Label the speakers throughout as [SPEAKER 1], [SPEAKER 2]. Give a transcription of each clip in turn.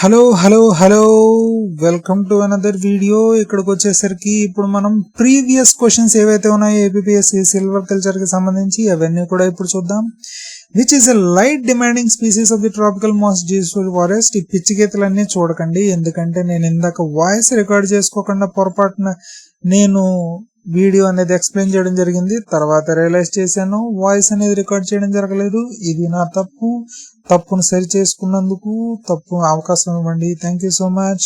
[SPEAKER 1] Hello welcome to another video. ఇక్కడికి వచ్చేసరికి ఇప్పుడు మనం ప్రీవియస్ క్వశ్చన్స్ ఏవైతే ఉన్నాయో ఏపీఎస్సి సిల్వర్ కల్చర్ కి సంబంధించి అవన్నీ కూడా ఇప్పుడు చూద్దాం. Which is a light demanding species of the tropical mass digital forest. ఈ పిచ్చి గీతలన్నీ చూడకండి, ఎందుకంటే నేను ఇందాక వాయిస్ రికార్డ్ చేసుకోకుండా పొరపాటున నేను వీడియో అనేది ఎక్స్ప్లెయిన్ చేయడం జరిగింది. తర్వాత రియలైజ్ చేశాను వాయిస్ అనేది రికార్డ్ చేయడం జరగలేదు. ఇది నా తప్పును సరి చేసుకున్నందుకు అవకాశం ఇవ్వండి. Thank you so much.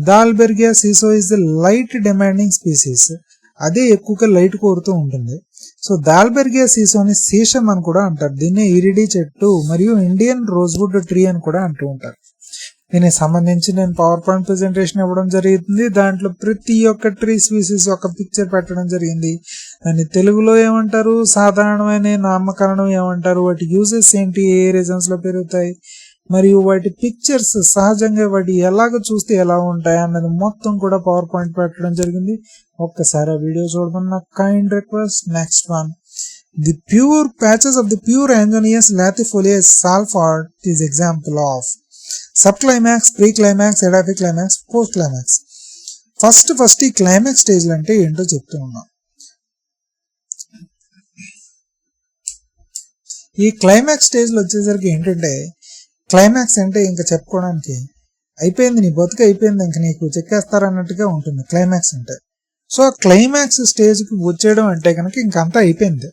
[SPEAKER 1] Dalbergia sissoo is the light demanding species. అదే ఎక్కువగా లైట్ కోరుతూ ఉంటుంది. సో దాల్బెర్గియా సిసోని శీషం అని కూడా అంటారు. దీన్ని ఇరిడి చెట్టు మరియు ఇండియన్ రోజ్వుడ్ ట్రీ అని కూడా అంటూ ఉంటారు. దీనికి సంబంధించి నేను పవర్ పాయింట్ ప్రెజెంటేషన్ ఇవ్వడం జరిగింది. దాంట్లో ప్రతి ఒక్క ట్రీ స్పీసీస్ ఒక పిక్చర్ పెట్టడం జరిగింది. దాన్ని తెలుగులో ఏమంటారు, సాధారణమైన నామకరణం ఏమంటారు, వాటి యూజెస్ ఏంటి, ఏ రీజన్స్ లో పెరుగుతాయి, మరియు వాటి పిక్చర్స్ సహజంగా వాటి ఎలాగ చూస్తే ఎలా ఉంటాయి అన్నది మొత్తం కూడా పవర్ పాయింట్ పెట్టడం జరిగింది. ఒక్కసారి ఆ వీడియో చూడమని నాకు kind request. Next one, the pure patches of the pure Anogeissus latifolius sal forest is example of sub climax, pre climax, edaphic climax, post climax. First ఈ క్లైమాక్స్ స్టేజ్ అంటే ఏంటో చెప్తూ ఉన్నాం. ఈ క్లైమాక్స్ స్టేజ్ లో వచ్చేసరికి ఏంటంటే, క్లైమాక్స్ అంటే ఇంకా చెప్పుకోవడానికి అయిపోయింది, నీ బతుకు అయిపోయింది, ఇంకా నీకు చెక్కేస్తారన్నట్టుగా ఉంటుంది క్లైమాక్స్ అంటే. సో క్లైమాక్స్ స్టేజ్ కి వచ్చేయడం అంటే కనుక ఇంకంతా అయిపోయింది.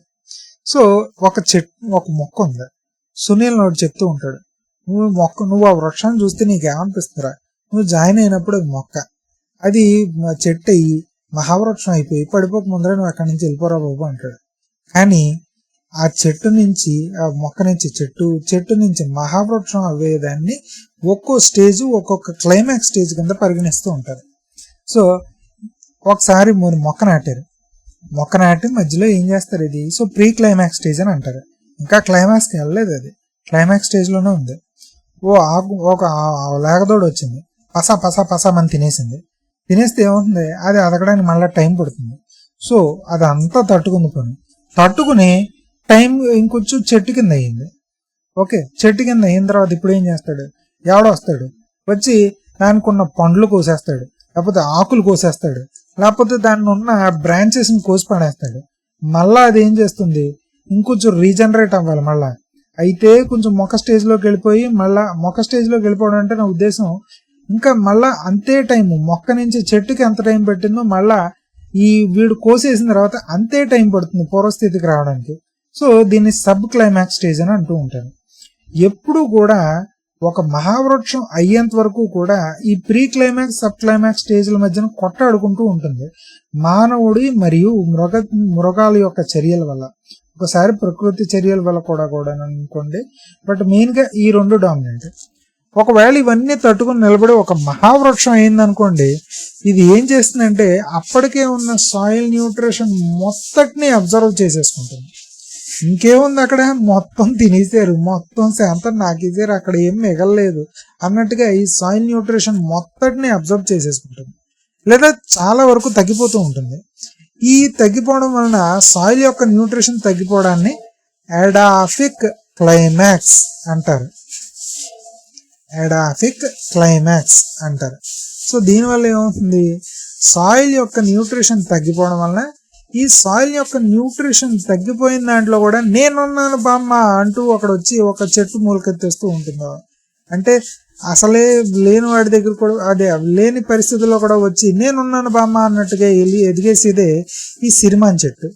[SPEAKER 1] సో ఒక మొక్క ఉంది. సునీల్ నోడు చెప్తూ ఉంటాడు, నువ్వు ఆ వృక్షాన్ని చూస్తే నీకేమనిపిస్తుందిరా, నువ్వు జాయిన్ అయినప్పుడు అది మొక్క, అది చెట్టు అయ్యి మహావృక్షం అయిపోయి పడిపోక ముందర నువ్వు అక్కడి నుంచి వెళ్ళిపోరా బాబు అంటాడు. కానీ ఆ చెట్టు నుంచి, ఆ మొక్క నుంచి చెట్టు నుంచి మహావృక్షం అవ్వేదాన్ని ఒక్కో స్టేజ్ ఒక్కొక్క క్లైమాక్స్ స్టేజ్ కింద పరిగణిస్తూ ఉంటారు. సో ఒకసారి మొక్క నాటి మధ్యలో ఏం చేస్తారు ఇది, సో ప్రీ క్లైమాక్స్ స్టేజ్ అని అంటారు. ఇంకా క్లైమాక్స్కి వెళ్ళలేదు, అది క్లైమాక్స్ స్టేజ్ లోనే ఉంది. ఒక లేగదోడు వచ్చింది, పసమని తినేస్తే ఏమవుతుంది, అది అదగడానికి మళ్ళీ టైం పడుతుంది. సో అదంతా తట్టుకుని టైం ఇంకొంచెం చెట్టు కింద అయ్యింది. ఓకే, చెట్టు కింద అయిన తర్వాత ఇప్పుడు ఏం చేస్తాడు, ఎవడో వస్తాడు, వచ్చి దానికి ఉన్న పండ్లు కోసేస్తాడు, లేకపోతే ఆకులు కోసేస్తాడు, లేకపోతే దాన్ని ఉన్న బ్రాంచెస్ ని కోసి పడేస్తాడు. మళ్ళా అది ఏం చేస్తుంది, ఇంకొంచెం రీజనరేట్ అవ్వాలి. మళ్ళా అయితే కొంచెం మొక్క స్టేజ్లోకి వెళ్ళిపోవడం అంటే నా ఉద్దేశం, ఇంకా మళ్ళా అంతే టైము, మొక్క నుంచి చెట్టుకి ఎంత టైం పెట్టిందో మళ్ళా ఈ వీడు కోసేసిన తర్వాత అంతే టైం పడుతుంది పూర్వస్థితికి రావడానికి. సో దీన్ని సబ్ క్లైమాక్స్ స్టేజ్ అని అంటూ ఉంటారు. ఎప్పుడు కూడా ఒక మహావృక్షం అయ్యేంత వరకు కూడా ఈ ప్రీ క్లైమాక్స్, సబ్ క్లైమాక్స్ స్టేజ్ల మధ్యన కొట్టాడుకుంటూ ఉంటుంది, మానవుడి మరియు మృగాల యొక్క చర్యల వల్ల, ఒకసారి ప్రకృతి చర్యల వల్ల కూడా అనుకోండి. బట్ మెయిన్ గా ఈ రెండు డామినెంట్. ఒకవేళ ఇవన్నీ తట్టుకుని నిలబడి ఒక మహావృక్షం అయిందనుకోండి, ఇది ఏం చేస్తుందంటే అప్పటికే ఉన్న సాయిల్ న్యూట్రిషన్ మొత్తటిని అబ్జర్వ్ చేసేసుకుంటుంది. ఇంకేముంది అక్కడ, మొత్తం తినేసారు, మొత్తం శాంతం నాకేసారు, అక్కడ ఏం మిగలలేదు అన్నట్టుగా ఈ సాయిల్ న్యూట్రిషన్ మొత్తటిని అబ్జర్వ్ చేసేసుకుంటుంది, లేదా చాలా వరకు తగ్గిపోతూ ఉంటుంది. ఈ తగ్గిపోవడం వలన సాయిల్ యొక్క న్యూట్రిషన్ తగ్గిపోవడాన్ని ఎడాఫిక్ క్లైమాక్స్ అంటారు. సో దీనివల్ల ఏమవుతుంది, సాయిల్ యొక్క న్యూట్రిషన్ తగ్గిపోవడం వలన, ఈ సాయిల్ యొక్క న్యూట్రిషన్ తగ్గిపోయిన దాంట్లో కూడా నేనున్నాను బామ్మ అంటూ అక్కడ వచ్చి ఒక చెట్టు మూలకెత్తేస్తూ ఉంటుందో, అంటే అసలే లేని వాడి దగ్గర కూడా, అదే లేని పరిస్థితుల్లో కూడా వచ్చి నేనున్నాను బామ్మ అన్నట్టుగా ఎదిగేసేదే ఈ సిరిమాన్ చెట్టు,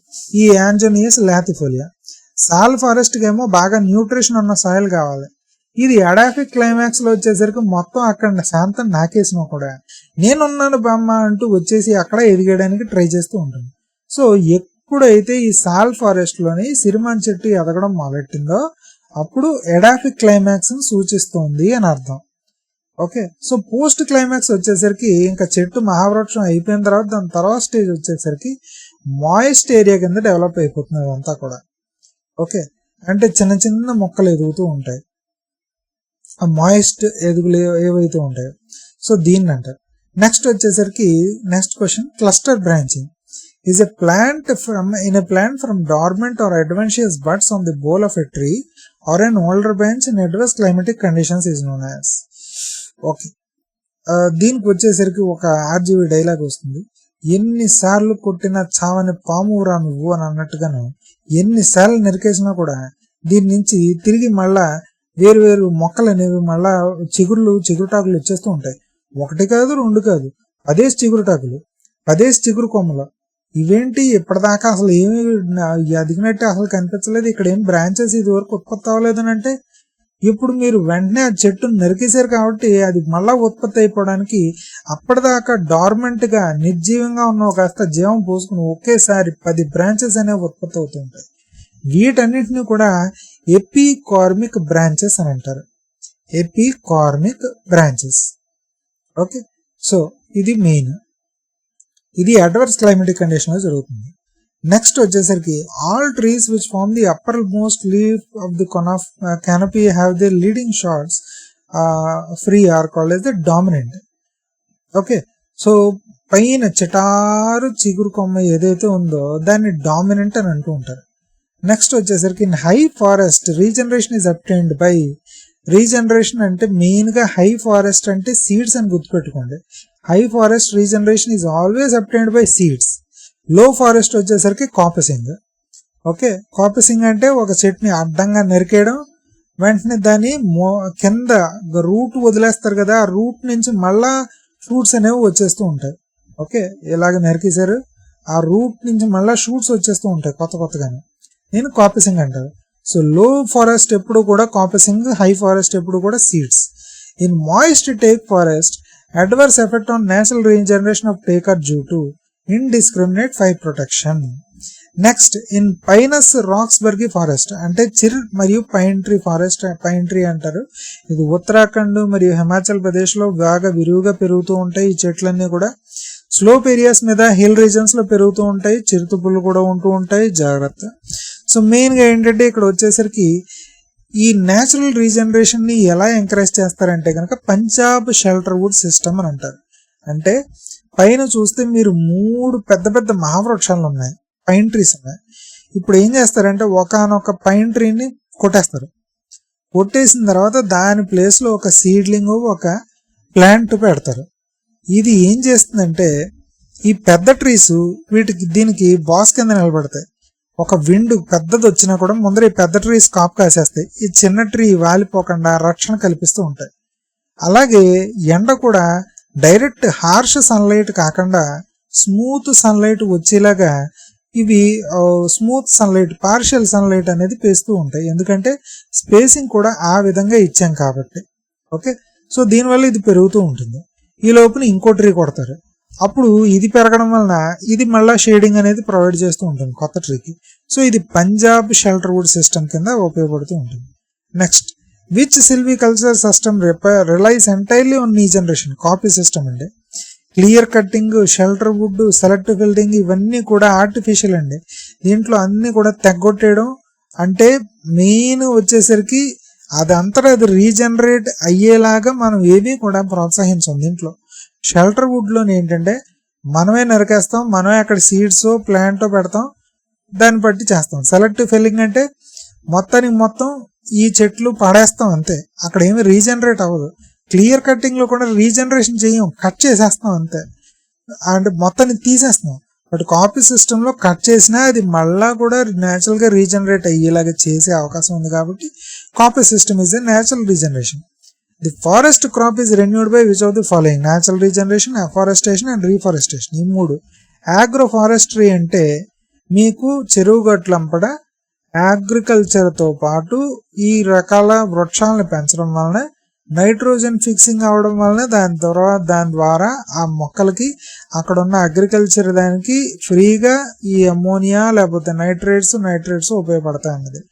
[SPEAKER 1] ఈ ఆంజోనియస్ లాథిఫోలియా. సాల్ ఫారెస్ట్ కి ఏమో బాగా న్యూట్రిషన్ ఉన్న సాయిల్ కావాలి. ఇది ఎడాఫిక్ క్లైమాక్స్ లో వచ్చేసరికి మొత్తం అక్కడ శాంతం నాకేసినా కూడా నేనున్నాను బామ్మ అంటూ వచ్చేసి అక్కడ ఎదిగేయడానికి ట్రై చేస్తూ ఉంటుంది. సో ఎప్పుడైతే ఈ సాల్ ఫారెస్ట్ లోని సిరిమాన్ చెట్టు ఎదగడం మొదలెట్టిందో అప్పుడు ఎడాఫిక్ క్లైమాక్స్ ని సూచిస్తోంది అని అర్థం. ఓకే, సో పోస్ట్ క్లైమాక్స్ వచ్చేసరికి ఇంకా చెట్టు మహావృక్షం అయిపోయిన తర్వాత దాని తర్వాత స్టేజ్ వచ్చేసరికి మాయిస్ట్ ఏరియా కింద డెవలప్ అయిపోతుంది అదంతా కూడా. ఓకే, అంటే చిన్న చిన్న మొక్కలు ఎదుగుతూ ఉంటాయి, ఆ మాయిస్ట్ ఎదుగులు ఏవైతే ఉంటాయో, సో దీన్ని అంటారు. నెక్స్ట్ వచ్చేసరికి next question, cluster branching is a plant from dormant or adventitious buds on the bole of a tree or an older branch in adverse climatic conditions is known as. Okay, దీనికి వచ్చేసరికి ఒక RGV dialogue వస్తుంది, ఎన్నిసార్లు కొట్టినా చావని పామురా నువ్వు అని అన్నట్టుగాను ఎన్నిసార్లు నరికేసినా కూడా దీని నుంచి తిరిగి మళ్ళా వేరు మొక్కలు అనేవి మళ్ళా చిగురుటాకులు వచ్చేస్తూ ఉంటాయి. ఒకటి కాదు, రెండు కాదు, 10 చిగురుటాకులు, 10 చిగురు కొమ్మలు. ఇవేంటి ఇప్పటిదాకా అసలు ఏమి అదిగినట్టు అసలు కనిపించలేదు, ఇక్కడ ఏం బ్రాంచెస్ ఇది వరకు ఉత్పత్తి అవ్వలేదని అంటే ఇప్పుడు మీరు వెంటనే ఆ చెట్టును నరికేశారు కాబట్టి అది మళ్ళా ఉత్పత్తి అయిపోవడానికి అప్పటిదాకా డార్మెంట్ గా నిర్జీవంగా ఉన్న కాస్త జీవం పోసుకుని ఒకేసారి 10 బ్రాంచెస్ అనేవి ఉత్పత్తి అవుతుంటాయి. వీటన్నిటిని కూడా ఎపికార్మిక్ బ్రాంచెస్ అని అంటారు. Epicormic branches. ఓకే, సో ఇది మెయిన్, ఇది అడ్వర్స్ క్లైమేటిక్ కండిషన్ లో జరుగుతుంది. నెక్స్ట్ వచ్చేసరికి all trees which form the upper most leaf of the canopy have the leading shoots free are called as the dominant. Okay, so పైన చిటారు చిగురు కొమ్మ ఏదైతే ఉందో దాన్ని డామినెంట్ అని అంటూ ఉంటారు. నెక్స్ట్ వచ్చేసరికి in high forest regeneration is obtained by, regeneration అంటే మెయిన్ గా హై ఫారెస్ట్ అంటే సీడ్స్ అని గుర్తుపెట్టుకోండి. High forest regeneration is always obtained by seeds. లో ఫారెస్ట్ వచ్చేసరికి కాపసింగ్. ఓకే, కాపసింగ్ అంటే ఒక చెట్టుని అడ్డంగా నరికేయడం, వెంటనే దాన్ని కింద రూట్ వదిలేస్తారు కదా, ఆ రూట్ నుంచి మళ్ళా షూట్స్ అనేవి వచ్చేస్తూ ఉంటాయి. ఓకే, ఇలాగ నరికేశారు, ఆ రూట్ నుంచి మళ్ళా షూట్స్ వచ్చేస్తూ ఉంటాయి కొత్తగానే, నేను కాపసింగ్ అంటారు. సో లో ఫారెస్ట్ ఎప్పుడు కూడా కాపసింగ్, హై ఫారెస్ట్ ఎప్పుడు కూడా seeds. In moist teak forest adverse effect on natural regeneration of టేకర్ due to indiscriminate fire protection. Next in Pinus Roxburgh forest అంటే చిర్ మరియు pine tree forest, pine tree అంటారు. ఇది ఉత్తరాఖండ్ మరియు హిమాచల్ ప్రదేశ్ లో బాగా విరివిగా పెరుగుతూ ఉంటాయి. ఈ చెట్లన్నీ కూడా స్లోప్ ఏరియాస్ మీద, హిల్ రీజన్స్ లో పెరుగుతూ ఉంటాయి. చిరుతుపులు కూడా ఉంటూ ఉంటాయి, జాగ్రత్త. సో మెయిన్ గా ఏంటంటే ఇక్కడ వచ్చేసరికి ఈ న్యాచురల్ రీజనరేషన్ ని ఎలా ఎంకరేజ్ చేస్తారంటే కనుక పంజాబ్ షెల్టర్ వుడ్ సిస్టమ్ అని అంటారు. అంటే పైన చూస్తే మీరు 3 పెద్ద మహావృక్షాలు ఉన్నాయి, పైన్ ట్రీస్ ఉన్నాయి. ఇప్పుడు ఏం చేస్తారంటే ఒకనొక పైన్ ట్రీని కొట్టేస్తారు. కొట్టేసిన తర్వాత దాని ప్లేస్ లో ఒక సీడ్లింగ్, ఒక ప్లాంట్ పెడతారు. ఇది ఏం చేస్తుందంటే ఈ పెద్ద ట్రీస్ దీనికి బాస్ కింద నిలబడతాయి. ఒక విండ్ పెద్దది వచ్చినా కూడా ముందర ఈ పెద్ద ట్రీస్ కాపు కాసేస్తాయి, ఈ చిన్న ట్రీ వాలిపోకుండా రక్షణ కల్పిస్తూ ఉంటాయి. అలాగే ఎండ కూడా డైరెక్ట్ హార్ష్ సన్లైట్ కాకుండా స్మూత్ సన్లైట్ వచ్చేలాగా ఇవి స్మూత్ సన్లైట్, పార్షియల్ సన్లైట్ అనేది పేస్తూ ఉంటాయి. ఎందుకంటే స్పేసింగ్ కూడా ఆ విధంగా ఇచ్చాం కాబట్టి. ఓకే, సో దీనివల్ల ఇది పెరుగుతూ ఉంటుంది. ఈ లోపల ఇంకో ట్రీ కొడతారు, అప్పుడు ఇది పెరగడం వలన ఇది మళ్ళీ షేడింగ్ అనేది ప్రొవైడ్ చేస్తూ ఉంటుంది కొత్త ట్రీకి. సో ఇది పంజాబ్ షెల్టర్ వుడ్ సిస్టమ్ కింద ఉపయోగపడుతూ ఉంటుంది. Next which silviculture system relies entirely on regeneration. Coppice system అంటే clear cutting, shelter wood, selective felling ఇవన్నీ కూడా ఆర్టిఫిషియల్ అండి. దీంట్లో అన్ని కూడా తెగ్గొట్టేయడం అంటే మెయిన్ వచ్చేసరికి అదంతా అది రీజనరేట్ అయ్యేలాగా మనం ఏమీ కూడా ప్రోత్సహించాం. దీంట్లో షెల్టర్ వుడ్ లోని ఏంటంటే మనమే నరికేస్తాం, మనమే అక్కడ సీడ్స్ ప్లాంట్ పెడతాం, దాన్ని బట్టి చేస్తాం. సెలెక్టివ్ ఫిల్లింగ్ అంటే మొత్తం ఈ చెట్లు పడేస్తాం అంతే, అక్కడ ఏమి రీజనరేట్ అవ్వదు. క్లియర్ కట్టింగ్ లో కూడా రీజనరేషన్ చేయం, కట్ చేసేస్తాం అంతే, అంటే మొత్తాన్ని తీసేస్తాం. బట్ కాపీ సిస్టమ్ లో కట్ చేసినా అది మళ్ళా కూడా న్యాచురల్ గా రీజనరేట్ అయ్యేలాగా చేసే అవకాశం ఉంది కాబట్టి coppice system is a natural regeneration. The forest crop is renewed by which of the following? Natural regeneration, afforestation and reforestation. ఈ 3. ఆగ్రో ఫారెస్ట్రీ అంటే మీకు చెరువు గట్లంపడ అగ్రికల్చర్ తో పాటు ఈ రకాల వృక్షాలను పెంచడం వలన నైట్రోజన్ ఫిక్సింగ్ అవడం వలన దాని ద్వారా ఆ మొక్కలకి అక్కడ ఉన్న అగ్రికల్చర్ దానికి ఫ్రీగా ఈ అమోనియా లేకపోతే నైట్రేట్స్ ఉపయోగపడతాయి అన్నది.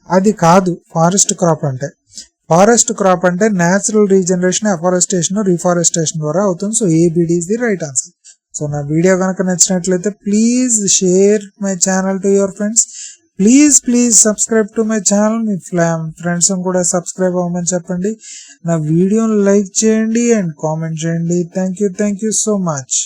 [SPEAKER 1] అది కాదు ఫారెస్ట్ క్రాప్ అంటే. ఫారెస్ట్ క్రాప్ అంటే న్యాచురల్ రీజనరేషన్, అఫారెస్టేషన్, రీఫారెస్టేషన్ ద్వారా అవుతుంది. So ABD is the right answer. So నా వీడియో కనుక నచ్చినట్లయితే please share my channel to your friends. Please subscribe to my channel. Me friends కూడా సబ్స్క్రైబ్ అవ్వమని చెప్పండి. నా వీడియోని లైక్ చేయండి అండ్ కామెంట్ చేయండి. Thank you so much.